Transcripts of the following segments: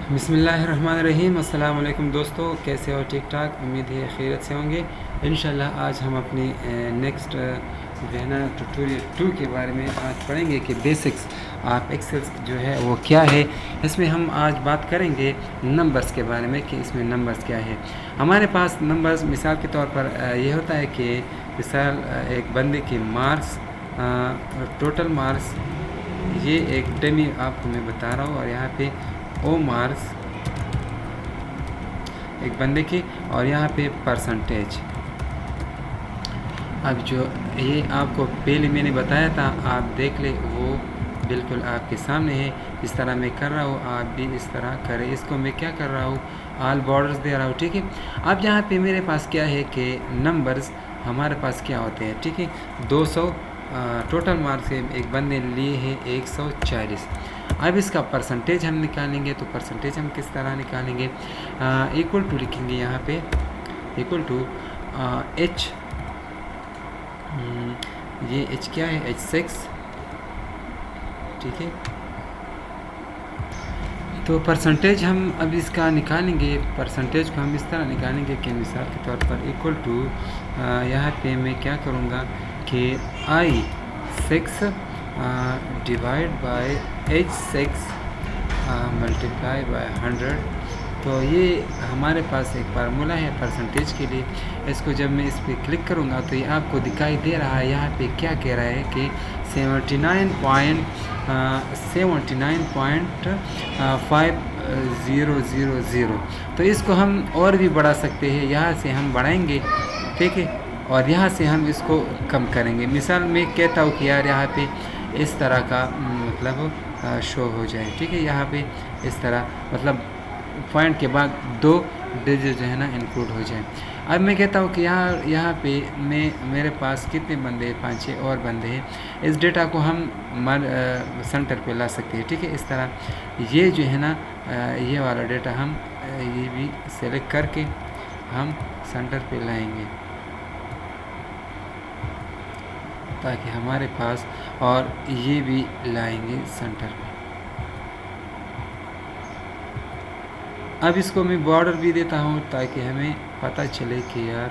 बिस्मिल्लाहिर्रहमानिर्रहीम। अस्सलाम वालेकुम दोस्तों, कैसे हो? ठीक ठाक, उम्मीद है खैरियत से होंगे इंशाल्लाह। आज हम अपनी नेक्स्ट जो है ना ट्यूटोरियल 2 के बारे में आज पढ़ेंगे कि बेसिक्स आप एक्सेल जो है वो क्या है। इसमें हम आज बात करेंगे नंबर्स के बारे में कि इसमें नंबर्स क्या है। हमारे पास नंबर्स मिसाल के तौर पर ये होता है कि मिसाल एक बंदे के मार्क्स, टोटल मार्क्स, ये एक डमी आपको मैं बता रहा हूँ, और यहाँ पे ओ मार्क्स एक बंदे की, और यहाँ पे परसेंटेज। अब जो ये आपको पहले मैंने बताया था, आप देख ले, वो बिल्कुल आपके सामने है। इस तरह मैं कर रहा हूँ, आप भी इस तरह करें। इसको मैं क्या कर रहा हूँ, ऑल बॉर्डर्स दे रहा हूँ, ठीक है। अब यहाँ पे मेरे पास क्या है कि नंबर्स हमारे पास क्या होते हैं, ठीक है। 200 टोटल मार्क्स एक बंदे लिए हैं 140। अब इसका परसेंटेज हम निकालेंगे, तो परसेंटेज हम किस तरह निकालेंगे, इक्वल टू लिखेंगे यहाँ पे, इक्वल टू एच, ये एच क्या है, H6, ठीक है। तो परसेंटेज हम अब इसका निकालेंगे। परसेंटेज को हम इस तरह निकालेंगे कि मिसाल के तौर पर इक्वल टू, यहाँ पे मैं क्या करूँगा कि I6 divide by H6 multiply by 100। तो ये हमारे पास एक फार्मूला है परसेंटेज के लिए। इसको जब मैं इस पर क्लिक करूँगा तो ये आपको दिखाई दे रहा है। यहाँ पे क्या कह रहा है कि 79.5000। तो इसको हम और भी बढ़ा सकते हैं, यहाँ से हम बढ़ाएंगे, ठीक है, और यहाँ से हम इसको कम करेंगे। मिसाल मैं कहता हूँ कि यार यहाँ पे इस तरह का मतलब शो हो जाए, ठीक है। यहाँ पे इस तरह मतलब पॉइंट के बाद 2 डिजिट जो है ना इंक्लूड हो जाए। अब मैं कहता हूँ कि यहाँ पे मेरे पास कितने बंदे हैं, 5-6 और बंदे हैं। इस डेटा को हम सेंटर पे ला सकते हैं, ठीक है। इस तरह ये जो है ना ये वाला डेटा हम ये भी सेलेक्ट करके हम सेंटर पे लाएंगे, ताकि हमारे पास, और ये भी लाएंगे सेंटर पे। अब इसको मैं बॉर्डर भी देता हूँ ताकि हमें पता चले कि यार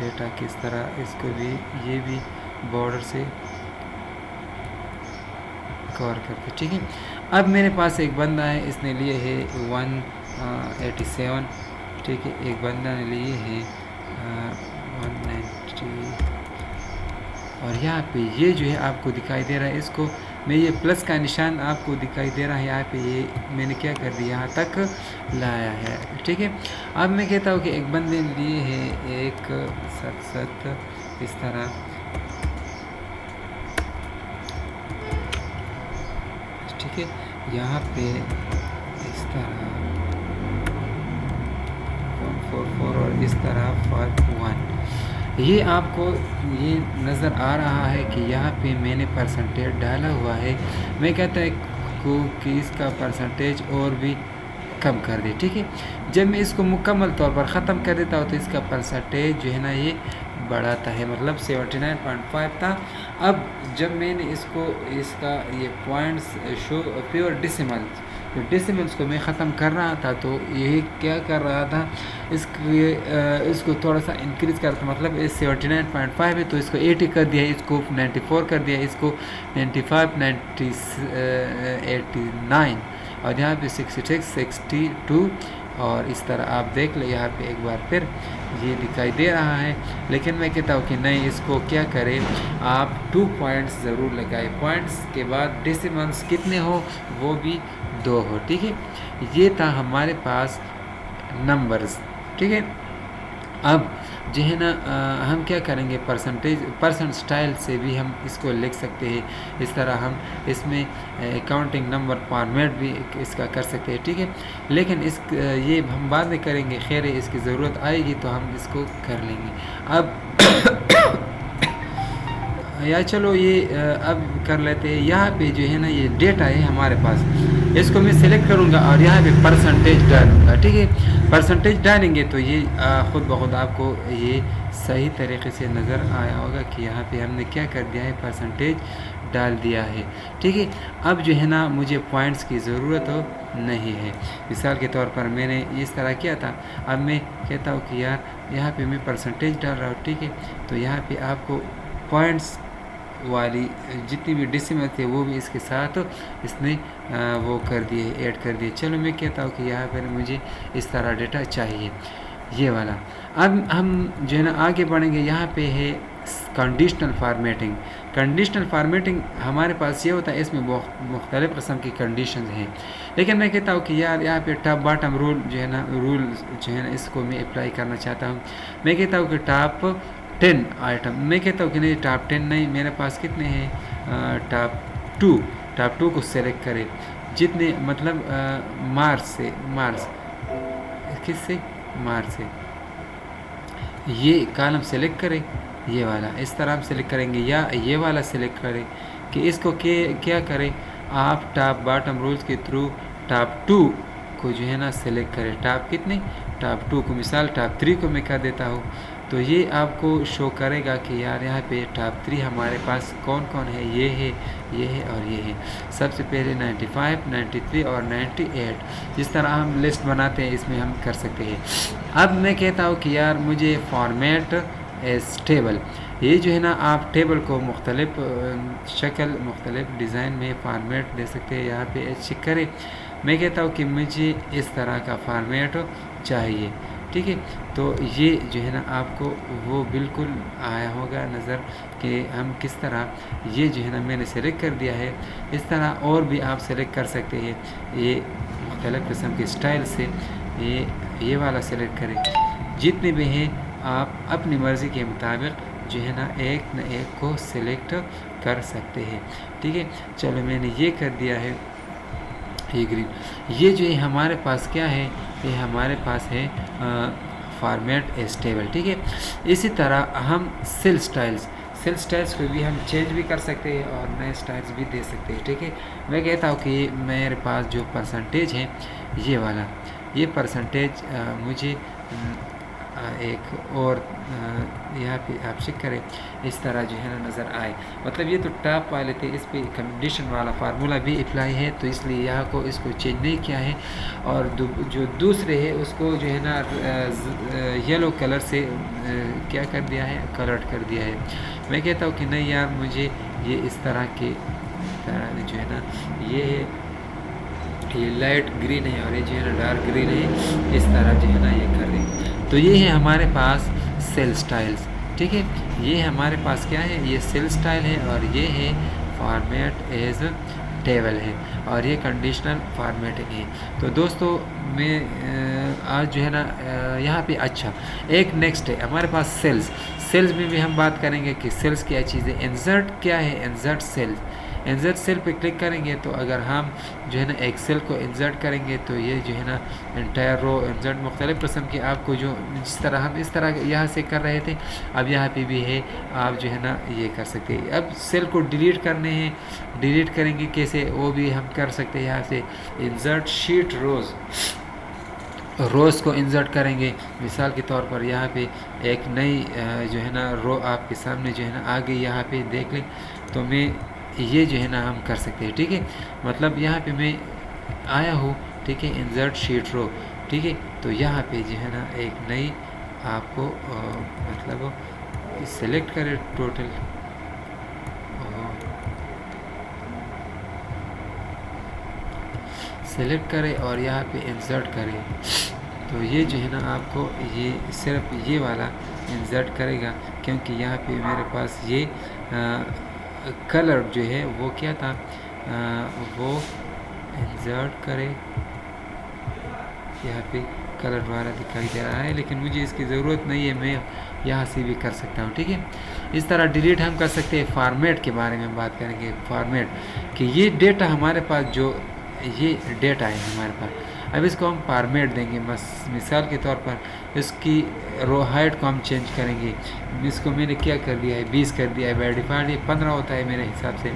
डेटा किस तरह, इसको भी ये भी बॉर्डर से कवर करके, ठीक है। अब मेरे पास एक बंदा है, इसने लिए है 187, ठीक है। एक बंदा ने लिए है 190, और यहाँ पे ये जो है आपको दिखाई दे रहा है। इसको मैं ये प्लस का निशान आपको दिखाई दे रहा है, यहाँ पे ये मैंने क्या कर दिया, यहाँ तक लाया है, ठीक है। अब मैं कहता हूँ कि एक बंदे लिए है 177, इस तरह, ठीक है। यहाँ पे इस तरह 144 और इस तरह 51। ये आपको ये नज़र आ रहा है कि यहाँ पे मैंने परसेंटेज डाला हुआ है। मैं कहता है कि इसका परसेंटेज और भी कम कर दे, ठीक है। जब मैं इसको मुकम्मल तौर पर ख़त्म कर देता हूँ तो इसका परसेंटेज जो है ना ये बढ़ाता है, मतलब 79.5 था। अब जब मैंने इसका ये पॉइंट्स शो प्योर डेसिमल, तो डेसिमल्स को मैं ख़त्म कर रहा था, तो ये क्या कर रहा था, इसको थोड़ा सा इंक्रीज़ करता, मतलब इस 79.5 है तो इसको 80 कर दिया, इसको 94 कर दिया, इसको 95, 89, और यहाँ पे 66, 62, और इस तरह आप देख ले। यहाँ पे एक बार फिर ये दिखाई दे रहा है, लेकिन मैं कहता हूँ कि नहीं, इसको क्या करें, आप 2 पॉइंट्स ज़रूर लगाए, पॉइंट्स के बाद डेसिमल्स कितने हो वो भी 2 हो, ठीक है। ये था हमारे पास नंबर्स, ठीक है। अब जो है ना हम क्या करेंगे, परसेंट स्टाइल से भी हम इसको लिख सकते हैं। इस तरह हम इसमें काउंटिंग नंबर फॉर्मेट भी इसका कर सकते हैं, ठीक है। लेकिन ये हम बाद में करेंगे, खैर इसकी ज़रूरत आएगी तो हम इसको कर लेंगे। अब या चलो ये अब कर लेते हैं। यहाँ पे जो है ना ये डेटा है हमारे पास, इसको मैं सिलेक्ट करूँगा और यहाँ पे परसेंटेज डालूँगा, ठीक है। परसेंटेज डालेंगे तो ये ख़ुद ब खुद आपको ये सही तरीके से नज़र आया होगा कि यहाँ पे हमने क्या कर दिया है, परसेंटेज डाल दिया है। ठीक है, अब जो है ना मुझे पॉइंट्स की ज़रूरत नहीं है। मिसाल के तौर पर मैंने इस तरह किया था, अब मैं कहता हूँ कि यार यहाँ पे मैं परसेंटेज डाल रहा हूँ। ठीक है, तो यहाँ पे आपको पॉइंट्स वाली जितनी भी डेसिमल थे वो भी इसके साथ इसने वो कर दिए, ऐड कर दिए। चलो मैं कहता हूँ कि यहाँ पर मुझे इस तरह डेटा चाहिए, ये वाला। अब हम जो है ना आगे बढ़ेंगे। यहाँ पे है कंडीशनल फार्मेटिंग। कंडीशनल फार्मेटिंग हमारे पास ये होता है, इसमें मुख्तलिफ़ किस्म की कंडीशंस हैं, लेकिन मैं कहता हूँ कि यार यहाँ पे टॉप बॉटम रूल जो है ना, रूल जो है ना इसको मैं अप्लाई करना चाहता हूँ। मैं कहता हूँ कि टॉप 10 आइटम, मैं कहता हूँ कि नहीं टॉप 10 नहीं, मेरे पास कितने हैं, टॉप 2 को सेलेक्ट करें। जितने मतलब मार्च किससे, मार्च से ये कॉलम सेलेक्ट करें, ये वाला इस तरह हम सेलेक्ट करेंगे, या ये वाला सेलेक्ट करें कि इसको क्या करें आप टॉप बॉटम रूल्स के थ्रू टॉप 2 को जो है ना सेलेक्ट करें। टॉप कितने, टॉप 2 को, मिसाल टॉप 3 को मैं कर देता हूँ, तो ये आपको शो करेगा कि यार यहाँ पे टॉप 3 हमारे पास कौन कौन है, ये है और ये है। सबसे पहले 95, 93 और 98, जिस तरह हम लिस्ट बनाते हैं इसमें हम कर सकते हैं। अब मैं कहता हूँ कि यार मुझे फॉर्मेट एज टेबल, ये जो है ना आप टेबल को मुख्तलिफ शक्ल, मुख्तलिफ डिज़ाइन में फॉर्मेट दे सकते हैं। यहाँ पे चेक करें, मैं कहता हूँ कि मुझे इस तरह का फॉर्मेट चाहिए। ठीक है, तो ये जो है ना आपको वो बिल्कुल आया होगा नज़र कि हम किस तरह, ये जो है ना मैंने सेलेक्ट कर दिया है। इस तरह और भी आप सेलेक्ट कर सकते हैं, ये मुख्तलिफ़ किस्म के स्टाइल से ये वाला सेलेक्ट करें। जितने भी हैं आप अपनी मर्ज़ी के मुताबिक जो है ना एक को सिलेक्ट कर सकते हैं। ठीक है, चलो मैंने ये कर दिया है, ये ग्रीन। ये जो है हमारे पास क्या है, ये हमारे पास है फॉर्मेट एज टेबल। ठीक है, इसी तरह हम सेल स्टाइल्स को भी हम चेंज भी कर सकते हैं और नए स्टाइल्स भी दे सकते हैं। ठीक है, मैं कहता हूँ कि मेरे पास जो परसेंटेज है ये वाला, ये परसेंटेज मुझे एक और यहाँ पे आप चेक करें, इस तरह जो है ना नज़र आए। मतलब ये तो टॉप वाले थे, इस पे कंडीशन वाला फार्मूला भी अप्लाई है, तो इसलिए यहाँ को इसको चेंज नहीं किया है। और जो दूसरे है उसको जो है ना येलो कलर से क्या कर दिया है, कलर्ड कर दिया है। मैं कहता हूँ कि नहीं यार मुझे ये इस तरह के जो है ना ये लाइट ग्रीन है और ये जो है ना डार्क ग्रीन है, इस तरह जो है ना ये कर रहे हैं। तो ये है हमारे पास सेल स्टाइल्स। ठीक है, ये हमारे पास क्या है, ये सेल स्टाइल है और ये है फॉर्मेट एज टेबल है और ये कंडीशनल फॉर्मेटिंग है। तो दोस्तों मैं आज जो है ना यहाँ पे अच्छा एक नेक्स्ट है हमारे पास सेल्स में भी हम बात करेंगे कि सेल्स क्या चीज़ है। इंसर्ट क्या है, इंसर्ट सेल पे क्लिक करेंगे तो अगर हम जो है ना एक सेल को इंसर्ट करेंगे तो ये जो है ना एंटायर रो इंसर्ट मुख्तलिफ़ किस्म की आपको जो जिस तरह हम इस तरह यहाँ से कर रहे थे, अब यहाँ पे भी है, आप जो है ना ये कर सकते हैं। अब सेल को डिलीट करने हैं, डिलीट करेंगे कैसे वो भी हम कर सकते हैं। यहाँ से इंसर्ट शीट रोज़ को इंसर्ट करेंगे। मिसाल के तौर पर यहाँ पे एक नई जो है ना रो आपके सामने जो है ना आ गई, यहाँ पे देख लें, तो मैं ये जो है ना हम कर सकते हैं। ठीक है, मतलब यहाँ पे मैं आया हूँ, ठीक है, इंसर्ट शीट रो। ठीक है, तो यहाँ पे जो है ना एक नई आपको मतलब सेलेक्ट करें टोटल, सेलेक्ट करें और यहाँ पे इंसर्ट करें। तो ये जो है ना आपको ये सिर्फ ये वाला इंसर्ट करेगा, क्योंकि यहाँ पे मेरे पास ये कलर जो है वो क्या था, वो इंसर्ट करें, यहाँ पे कलर वाला दिखाई दे रहा है, लेकिन मुझे इसकी ज़रूरत नहीं है, मैं यहाँ से भी कर सकता हूँ। ठीक है, इस तरह डिलीट हम कर सकते हैं। फॉर्मेट के बारे में बात करेंगे, फॉर्मेट कि ये डेटा हमारे पास जो ये डेटा है हमारे पास, अब इसको हम फॉर्मेट देंगे। बस मिसाल के तौर पर इसकी रो हाइट को हम चेंज करेंगे। इसको मैंने क्या कर दिया है, 20 कर दिया है। बाय डिफ़ॉल्ट ये 15 होता है मेरे हिसाब से,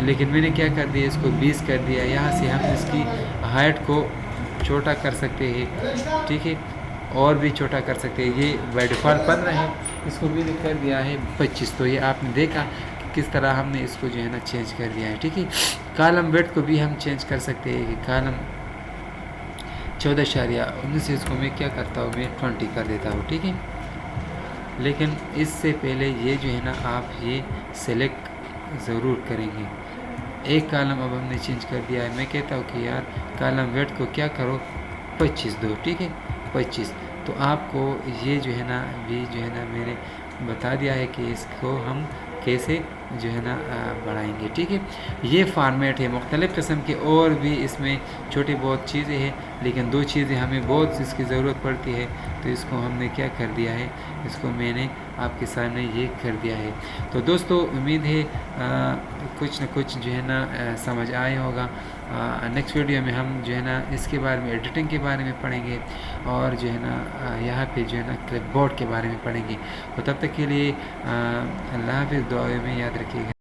लेकिन मैंने क्या कर दिया, इसको 20 कर दिया। यहाँ से हम इसकी हाइट को छोटा कर सकते हैं। ठीक है, और भी छोटा कर सकते हैं। ये बाय डिफ़ॉल्ट 15 है, इसको मैंने कर दिया है 25। तो ये आपने देखा किस तरह हमने इसको जो है ना चेंज कर दिया है। ठीक है, कॉलम वेट को भी हम चेंज कर सकते हैं कि कॉलम 14.19 इसको मैं क्या करता हूँ, मैं 20 कर देता हूँ। ठीक है, लेकिन इससे पहले ये जो है ना आप ये सेलेक्ट ज़रूर करेंगे। एक कॉलम अब हमने चेंज कर दिया है। मैं कहता हूँ कि यार कॉलम वेट को क्या करो 25 दो। ठीक है, 25। तो आपको ये जो है ना भी जो है ना मैंने बता दिया है कि इसको हम कैसे जो है ना बढ़ाएंगे। ठीक है, ये फॉर्मेट है। मुख्तलिफ़ किस्म के और भी इसमें छोटी बहुत चीज़ें हैं, लेकिन दो चीज़ें हमें बहुत इसकी ज़रूरत पड़ती है, तो इसको हमने क्या कर दिया है, इसको मैंने आपके सामने ये कर दिया है। तो दोस्तों उम्मीद है कुछ न कुछ जो है ना समझ आया होगा। नेक्स्ट वीडियो में हम जो है ना इसके बारे में, एडिटिंग के बारे में पढ़ेंगे और जो है ना यहाँ पे जो है ना क्लिपबोर्ड के बारे में पढ़ेंगे। तो तब तक के लिए अल्लाह हाफ़िज़, दुआ में याद रखिएगा।